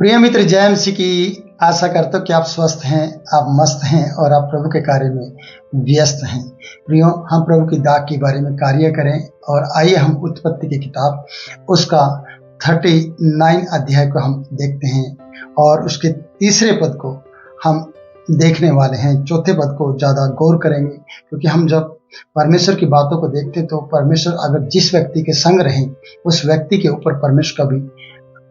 प्रिय मित्र, जय मसीह की। आशा करता हूँ कि आप स्वस्थ हैं, आप मस्त हैं और आप प्रभु के कार्य में व्यस्त हैं। प्रियो, हम प्रभु की दाग के बारे में कार्य करें और आइए हम उत्पत्ति की किताब उसका 39 अध्याय को हम देखते हैं और उसके तीसरे पद को हम देखने वाले हैं। चौथे पद को ज़्यादा गौर करेंगे, क्योंकि हम जब परमेश्वर की बातों को देखते तो परमेश्वर अगर जिस व्यक्ति के संग रहें उस व्यक्ति के ऊपर परमेश्वर का भी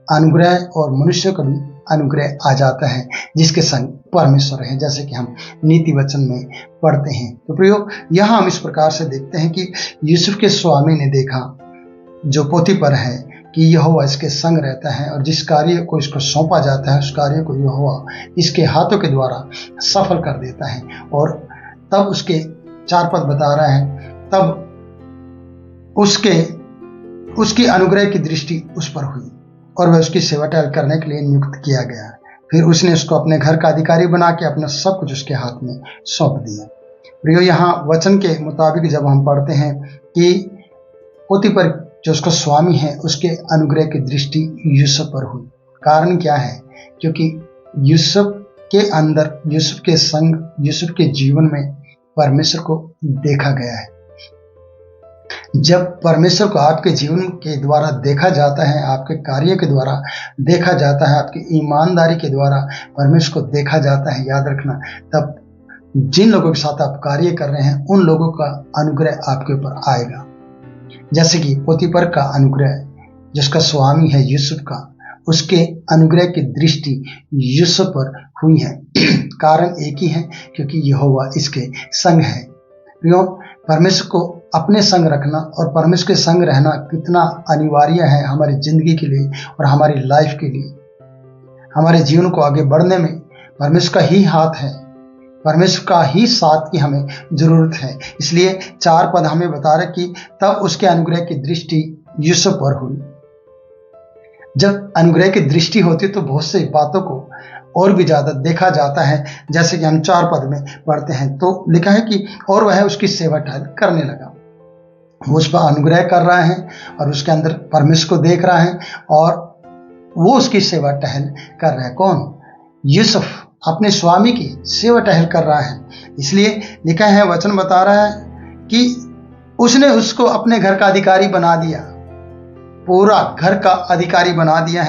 अनुग्रह और मनुष्य का भी अनुग्रह आ जाता है जिसके संग परमेश्वर है, जैसे कि हम नीति वचन में पढ़ते हैं। तो प्रियो, यहाँ हम इस प्रकार से देखते हैं कि यूसुफ के स्वामी ने देखा, जो पोतीपर है, कि यहोवा इसके संग रहता है और जिस कार्य को इसको सौंपा जाता है उस कार्य को यहोवा इसके हाथों के द्वारा सफल कर देता है। और तब उसके 4 पद बता रहा है, तब उसकी अनुग्रह की दृष्टि उस पर हुई और वह उसकी सेवा टहल करने के लिए नियुक्त किया गया। फिर उसने उसको अपने घर का अधिकारी बना के अपना सब कुछ उसके हाथ में सौंप दिया। प्रियो, यहाँ वचन के मुताबिक जब हम पढ़ते हैं कि पोतीपर जो उसका स्वामी है उसके अनुग्रह की दृष्टि यूसुफ पर हुई। कारण क्या है? क्योंकि यूसुफ के अंदर, यूसुफ के संग, यूसुफ के जीवन में परमेश्वर को देखा गया है। जब परमेश्वर को आपके जीवन के द्वारा देखा जाता है, आपके कार्य के द्वारा देखा जाता है, आपकी ईमानदारी के द्वारा परमेश्वर को देखा जाता है, याद रखना, तब जिन लोगों के साथ आप कार्य कर रहे हैं उन लोगों का अनुग्रह आपके ऊपर आएगा। जैसे कि पोतीपर का अनुग्रह, जिसका स्वामी है यूसुफ का, उसके अनुग्रह की दृष्टि यूसुफ पर हुई है। कारण एक ही है, क्योंकि यहोवा इसके संग है। प्रियो, परमेश्वर को अपने संग रखना और परमेश्वर के संग रहना कितना अनिवार्य है हमारी जिंदगी के लिए और हमारी लाइफ के लिए। हमारे जीवन को आगे बढ़ने में परमेश्वर का ही हाथ है, परमेश्वर का ही साथ की हमें जरूरत है। इसलिए 4 पद हमें बता रहे कि तब उसके अनुग्रह की दृष्टि यूसुफ पर हुई। जब अनुग्रह की दृष्टि होती है तो बहुत सी बातों को और भी ज्यादा देखा जाता है। जैसे कि हम 4 पद में पढ़ते हैं तो लिखा है कि और वह उसकी सेवा टहल करने लगा। वो उस पर अनुग्रह कर रहा है और उसके अंदर परमेश्वर को देख रहा है और वो उसकी सेवा टहल कर रहा है। कौन? यूसुफ अपने स्वामी की सेवा टहल कर रहा है। इसलिए लिखा है, वचन बता रहा है कि उसने उसको अपने घर का अधिकारी बना दिया, पूरा घर का अधिकारी बना दिया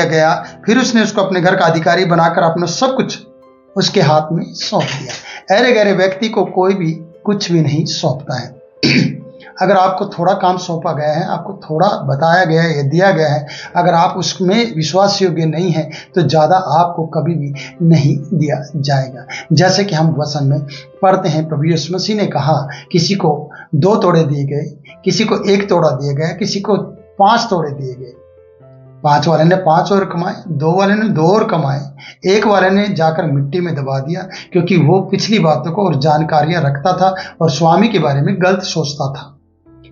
गया। फिर उसने उसको अपने घर का अधिकारी बनाकर अपना सब कुछ उसके हाथ में सौंप दिया। ऐरे गहरे व्यक्ति को कोई भी कुछ भी नहीं सौंपता है। अगर आपको थोड़ा काम सौंपा गया है, आपको थोड़ा बताया गया है या दिया गया है, अगर आप उसमें विश्वास योग्य नहीं है तो ज़्यादा आपको कभी भी नहीं दिया जाएगा। जैसे कि हम वचन में पढ़ते हैं, प्रभु यीशु मसीह ने कहा, किसी को 2 तोड़े दिए गए, किसी को 1 तोड़ा दिया गया, किसी को 5 तोड़े दिए गए। 5 वाले ने 5 और कमाए, 2 वाले ने 2 और कमाए, 1 वाले ने जाकर मिट्टी में दबा दिया, क्योंकि वो पिछली बातों को और जानकारियां रखता था और स्वामी के बारे में गलत सोचता था।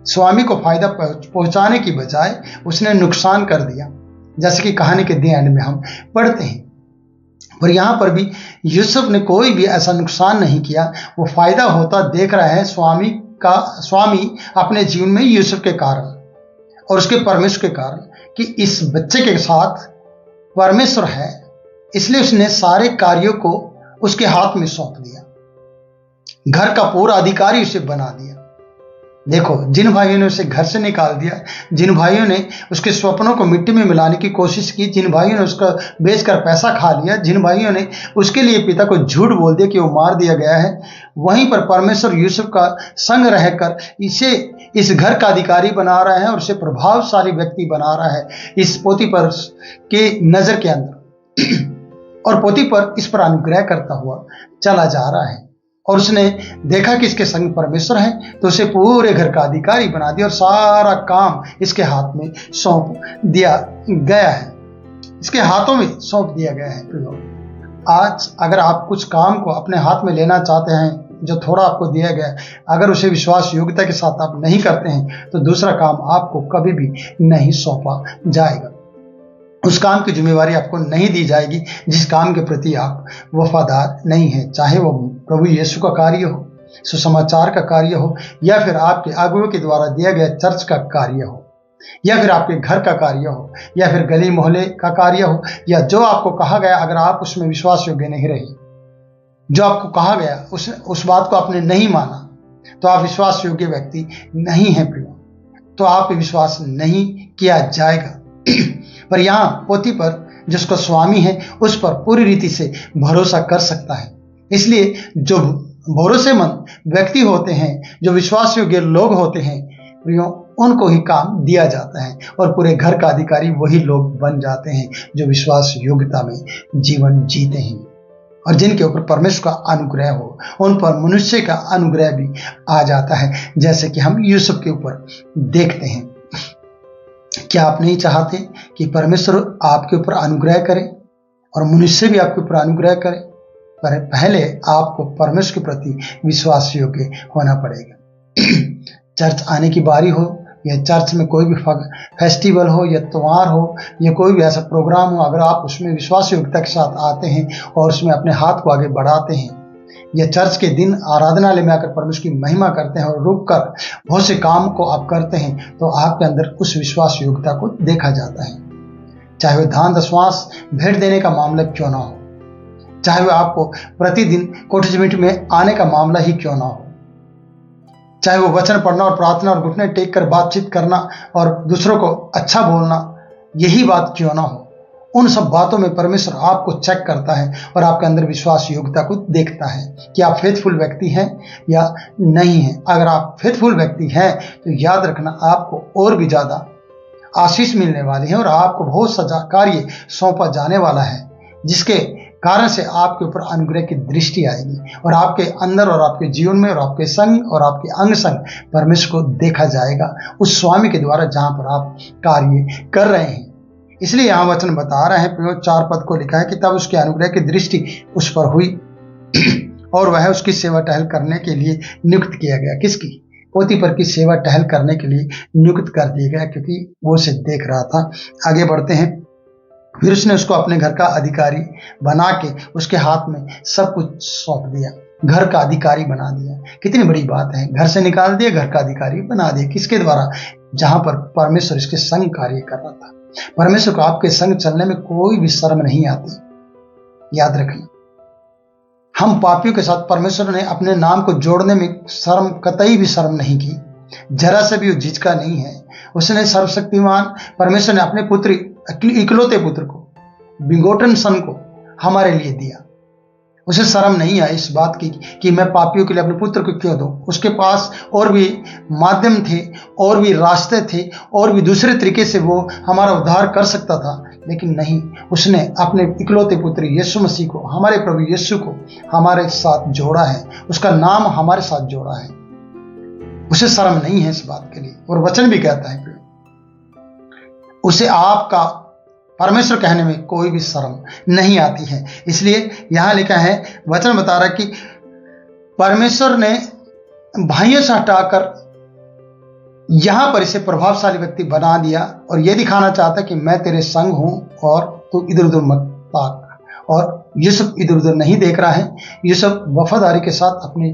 स्वामी को फायदा पहुंचाने की बजाय उसने नुकसान कर दिया, जैसे कि कहानी के दी एंड में हम पढ़ते हैं। पर यहाँ पर भी यूसुफ ने कोई भी ऐसा नुकसान नहीं किया, वो फायदा होता देख रहा है स्वामी अपने जीवन में यूसुफ के कारण और उसके परमेश्वर के कारण, कि इस बच्चे के साथ परमेश्वर है, इसलिए उसने सारे कार्यों को उसके हाथ में सौंप दिया, घर का पूरा अधिकारी उसे बना दिया। देखो, जिन भाइयों ने उसे घर से निकाल दिया, जिन भाइयों ने उसके स्वप्नों को मिट्टी में मिलाने की कोशिश की, जिन भाइयों ने उसका बेचकर पैसा खा लिया, जिन भाइयों ने उसके लिए पिता को झूठ बोल दिया कि वो मार दिया गया है, वहीं पर परमेश्वर यूसुफ का संग रहकर इसे इस घर का अधिकारी बना रहा है और उसे प्रभावशाली व्यक्ति बना रहा है इस पोतीपर के नजर के अंदर। और पोतीपर इस पर अनुग्रह करता हुआ चला जा रहा है और उसने देखा कि इसके संग परमेश्वर है, तो उसे पूरे घर का अधिकारी बना दिया और सारा काम इसके हाथ में सौंप दिया गया है, इसके हाथों में सौंप दिया गया है। आज अगर आप कुछ काम को अपने हाथ में लेना चाहते हैं, जो थोड़ा आपको दिया गया है, अगर उसे विश्वास योग्यता के साथ आप नहीं करते हैं तो दूसरा काम आपको कभी भी नहीं सौंपा जाएगा। उस काम की जिम्मेवारी आपको नहीं दी जाएगी जिस काम के प्रति आप वफादार नहीं हैं, चाहे वो प्रभु यीशु का कार्य हो, सुसमाचार का कार्य हो, या फिर आपके अगुवों के द्वारा दिया गया चर्च का कार्य हो। या फिर आपके घर का कार्य हो, या फिर गली मोहल्ले का कार्य हो, या जो आपको कहा गया अगर आप उसमें विश्वास योग्य नहीं रहे, जो आपको कहा गया उस बात को आपने नहीं माना, तो आप विश्वास योग्य व्यक्ति नहीं हैं प्रियो, तो आप पे विश्वास नहीं किया जाएगा। पर यहाँ पोती पर जिसको स्वामी है उस पर पूरी रीति से भरोसा कर सकता है। इसलिए जो भरोसेमंद व्यक्ति होते हैं, जो विश्वास योग्य लोग होते हैं प्रियो, उनको ही काम दिया जाता है और पूरे घर का अधिकारी वही लोग बन जाते हैं जो विश्वास योग्यता में जीवन जीते हैं और जिनके ऊपर परमेश्वर का अनुग्रह हो, उन पर मनुष्य का अनुग्रह भी आ जाता है, जैसे कि हम यूसुफ के ऊपर देखते हैं। क्या आप नहीं चाहते कि परमेश्वर आपके ऊपर अनुग्रह करे और मनुष्य भी आपके ऊपर अनुग्रह करे? पर पहले आपको परमेश्वर के प्रति विश्वास योग्य होना पड़ेगा। चर्च आने की बारी हो या चर्च में कोई भी फेस्टिवल हो या त्योहार हो या कोई भी ऐसा प्रोग्राम हो, अगर आप उसमें विश्वास योग्यता के साथ आते हैं और उसमें अपने हाथ को आगे बढ़ाते हैं, या चर्च के दिन आराधनालय में आकर परमेश्वर की महिमा करते हैं और रुककर बहुत से काम को आप करते हैं, तो आपके अंदर उस विश्वास योग्यता को देखा जाता है। चाहे वह दान दशवांश भेंट देने का मामला क्यों ना हो, चाहे वह आपको प्रतिदिन कोठरी मीटिंग में आने का मामला ही क्यों ना हो, चाहे वो वचन पढ़ना और प्रार्थना और घुटने टेक कर बातचीत करना और दूसरों को अच्छा बोलना यही बात क्यों ना हो, उन सब बातों में परमेश्वर आपको चेक करता है और आपके अंदर विश्वास योग्यता को देखता है कि आप फेथफुल व्यक्ति हैं या नहीं हैं। अगर आप फेथफुल व्यक्ति हैं तो याद रखना आपको और भी ज़्यादा आशीष मिलने वाली है और आपको बहुत सा कार्य सौंपा जाने वाला है, जिसके कारण से आपके ऊपर अनुग्रह की दृष्टि आएगी और आपके अंदर और आपके जीवन में और आपके संग और आपके अंग संग परमेश्वर को देखा जाएगा उस स्वामी के द्वारा जहां पर आप कार्य कर रहे हैं। इसलिए यहाँ वचन बता रहे हैं, 4 पद को लिखा है कि तब उसके अनुग्रह की दृष्टि उस पर हुई और वह उसकी सेवा टहल करने के लिए नियुक्त किया गया। किसकी? पोतीफर की सेवा टहल करने के लिए नियुक्त कर दिया गया, क्योंकि वो उसे देख रहा था। आगे बढ़ते हैं। फिर उसने उसको अपने घर का अधिकारी बना के उसके हाथ में सब कुछ सौंप दिया, घर का अधिकारी बना दिया। कितनी बड़ी बात है, घर से निकाल दिया, घर का अधिकारी बना दिया। किसके द्वारा? जहां पर परमेश्वर इसके संग कार्य कर रहा था। परमेश्वर को आपके संग चलने में कोई भी शर्म नहीं आती, याद रखना। हम पापियों के साथ परमेश्वर ने अपने नाम को जोड़ने में शर्म, कतई भी शर्म नहीं की, जरा से भी वो झिझका नहीं है। उसने सर्वशक्तिमान परमेश्वर ने अपने पुत्र, इकलौते पुत्र को, बिगोटन सन को हमारे लिए दिया। उसे शर्म नहीं आई इस बात की कि मैं पापियों के लिए अपने पुत्र को क्यों दूं। उसके पास और भी माध्यम थे, और भी रास्ते थे, और भी दूसरे तरीके से वो हमारा उद्धार कर सकता था, लेकिन नहीं, उसने अपने इकलौते पुत्र यीशु मसीह को, हमारे प्रभु यीशु को हमारे साथ जोड़ा है, उसका नाम हमारे साथ जोड़ा है। उसे शर्म नहीं है इस बात के लिए। और वचन भी कहता है कि उसे आपका परमेश्वर कहने में कोई भी शर्म नहीं आती है। इसलिए यहां लिखा है, वचन बता रहा है कि परमेश्वर ने भाइयों से हटाकर यहां पर इसे प्रभावशाली व्यक्ति बना दिया और यह दिखाना चाहता कि मैं तेरे संग हूं और तू इधर उधर मत ताक। और यूसुफ इधर उधर नहीं देख रहा है, यूसुफ वफादारी के साथ अपने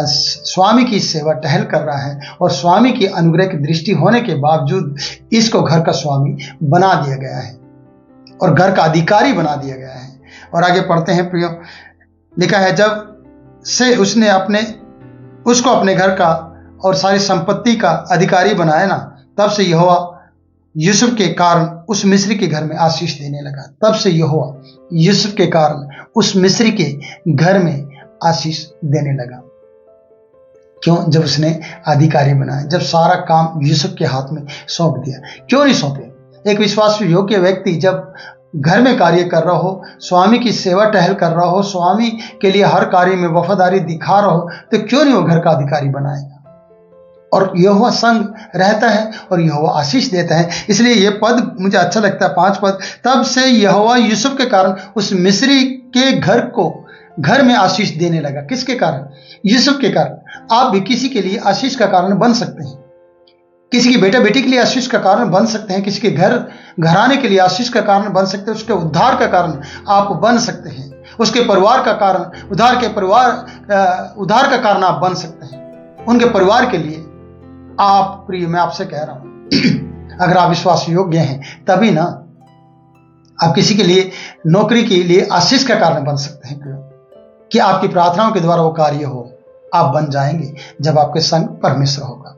स्वामी की सेवा टहल कर रहा है और स्वामी की अनुग्रह की दृष्टि होने के बावजूद इसको घर का स्वामी बना दिया गया है और घर का अधिकारी बना दिया गया है। और आगे पढ़ते हैं प्रियो, लिखा है, जब से उसने उसको अपने घर का और सारी संपत्ति का अधिकारी बनाया ना, तब से यहोवा यूसुफ के कारण उस मिस्री के घर में आशीष देने लगा। तब से यहोवा यूसुफ के कारण उस मिस्री के घर में आशीष देने लगा। क्यों? जब उसने अधिकारी बनाया, जब सारा काम यूसुफ के हाथ में सौंप दिया। क्यों नहीं सौंपे? एक विश्वास योग्य व्यक्ति जब घर में कार्य कर रहा हो, स्वामी की सेवा टहल कर रहा हो, स्वामी के लिए हर कार्य में वफादारी दिखा रहा हो, तो क्यों नहीं वो घर का अधिकारी बनाएगा? और यहोवा संग रहता है और यहोवा आशीष देता है। इसलिए ये पद मुझे अच्छा लगता है, 5 पद। तब से यहोवा यूसुफ के कारण उस मिस्री के घर में आशीष देने लगा। किसके कारण? यूसुफ के कारण। आप भी किसी के लिए आशीष का कारण बन सकते हैं, किसी की बेटा बेटी के लिए आशीष का कारण बन सकते हैं, किसी के घराने के लिए आशीष का कारण बन सकते हैं, उसके उद्धार का कारण आप बन सकते हैं, उसके परिवार का कारण, उद्धार का कारण आप बन सकते हैं, उनके परिवार के लिए। आप प्रिय, मैं आपसे कह रहा हूं अगर आप विश्वास योग्य हैं तभी ना आप किसी के लिए नौकरी के लिए आशीष का कारण बन सकते हैं कि आपकी प्रार्थनाओं के द्वारा वो कार्य हो। आप बन जाएंगे जब आपके संग परमेश्वर होगा।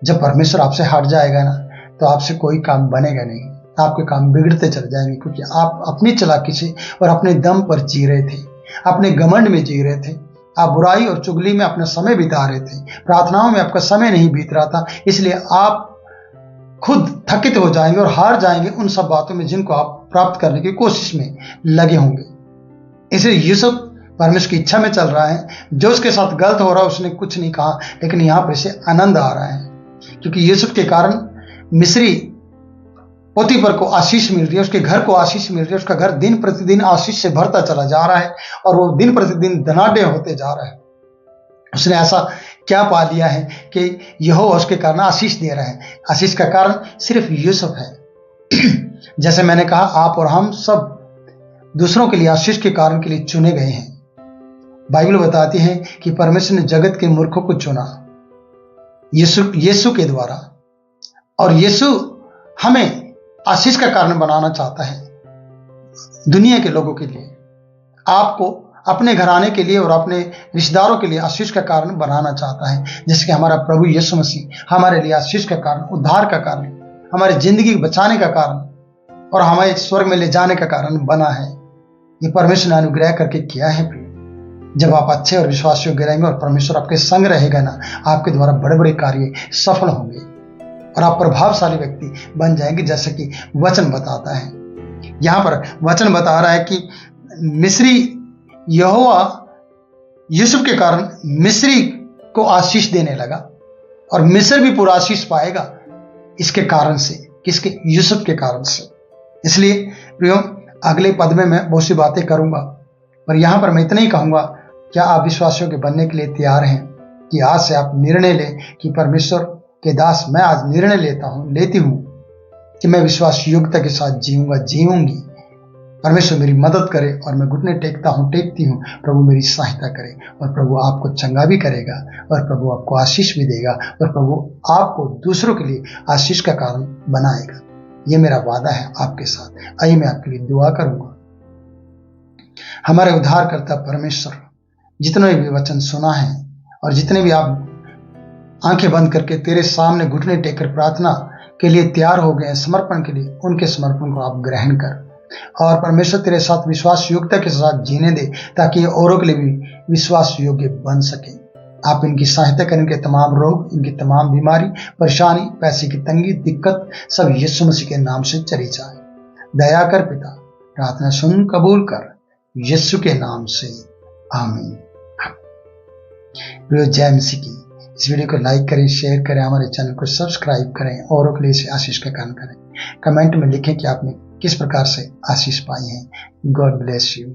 जब परमेश्वर आपसे हट जाएगा ना तो आपसे कोई काम बनेगा नहीं, आपके काम बिगड़ते चले जाएंगे, क्योंकि आप अपनी चालाकी से और अपने दम पर जी रहे थे, अपने घमंड में जी रहे थे। आप बुराई और चुगली में अपना समय बिता रहे थे, प्रार्थनाओं में आपका समय नहीं बीत रहा था। इसलिए आप खुद थकित हो जाएंगे और हार जाएंगे उन सब बातों में जिनको आप प्राप्त करने की कोशिश में लगे होंगे। इसलिए यूसुफ परमेश्वर की इच्छा में चल रहा है। जो उसके साथ गलत हो रहा है उसने कुछ नहीं कहा, लेकिन यहां पर इसे आनंद आ रहा है, क्योंकि यूसुफ के कारण मिस्री पोतीफर को आशीष मिल रही है, उसके घर को आशीष मिल रही है। उसका घर दिन प्रतिदिन आशीष से भरता चला जा रहा है और वो दिन प्रतिदिन धनाढ्य होते जा रहा है। उसने ऐसा क्या पा लिया है कि यहोवा उसके कारण आशीष दे रहा है। आशीष का कारण सिर्फ यूसुफ है। जैसे मैंने कहा, आप और हम सब दूसरों के लिए आशीष के कारण के लिए चुने गए हैं। बाइबल बताती है कि परमेश्वर ने जगत के मूर्खों को चुना यीशु के द्वारा, और यीशु हमें आशीष का कारण बनाना चाहता है दुनिया के लोगों के लिए। आपको अपने घराने के लिए और अपने रिश्तेदारों के लिए आशीष का कारण बनाना चाहता है, जैसे कि हमारा प्रभु यीशु मसीह हमारे लिए आशीष का कारण, उद्धार का कारण, हमारी जिंदगी बचाने का कारण और हमें स्वर्ग में ले जाने का कारण बना है। ये परमेश्वर ने अनुग्रह करके किया है। जब आप अच्छे और विश्वास योग्य रहेंगे और परमेश्वर आपके संग रहेगा ना, आपके द्वारा बड़े बड़े कार्य सफल होंगे और आप प्रभावशाली व्यक्ति बन जाएंगे, जैसे कि वचन बताता है। यहां पर वचन बता रहा है कि मिस्री यहोवा यूसुफ के कारण मिस्री को आशीष देने लगा और मिस्र भी पूरा आशीष पाएगा इसके कारण से। किसके? यूसुफ के कारण से। इसलिए प्रियो, अगले पद में मैं बहुत सी बातें करूंगा, पर यहां पर मैं इतना ही कहूंगा, क्या आप विश्वासियों के बनने के लिए तैयार हैं कि आज से आप निर्णय लें कि परमेश्वर के दास, मैं आज निर्णय लेती हूं कि मैं विश्वास योग्यता के साथ जीऊंगी। परमेश्वर मेरी मदद करे और मैं घुटने टेकती हूं। प्रभु मेरी सहायता करे और प्रभु आपको चंगा भी करेगा और प्रभु आपको आशीष भी देगा और प्रभु आपको दूसरों के लिए आशीष का कारण बनाएगा। ये मेरा वादा है आपके साथ। आइए मैं आपके लिए दुआ करूंगा। हमारे उद्धारकर्ता परमेश्वर, जितने भी वचन सुना है और जितने भी आप आंखें बंद करके तेरे सामने घुटने टेककर प्रार्थना के लिए तैयार हो गए हैं समर्पण के लिए, उनके समर्पण को आप ग्रहण कर और परमेश्वर तेरे साथ विश्वास योग्यता के साथ जीने दे, ताकि ये औरों के लिए भी विश्वास योग्य बन सके। आप इनकी सहायता करें, इनके तमाम रोग, इनकी तमाम बीमारी, परेशानी, पैसे की तंगी, दिक्कत सब यीशु मसीह के नाम से चली जाए। दया कर पिता, प्रार्थना सुन कबूल कर, यीशु के नाम से आमीन। जय मसीह की। इस वीडियो को लाइक करें, शेयर करें, हमारे चैनल को सब्सक्राइब करें, औरों के लिए इसे आशीष का काम करें। कमेंट में लिखें कि आपने किस प्रकार से आशीष पाई है। God bless you.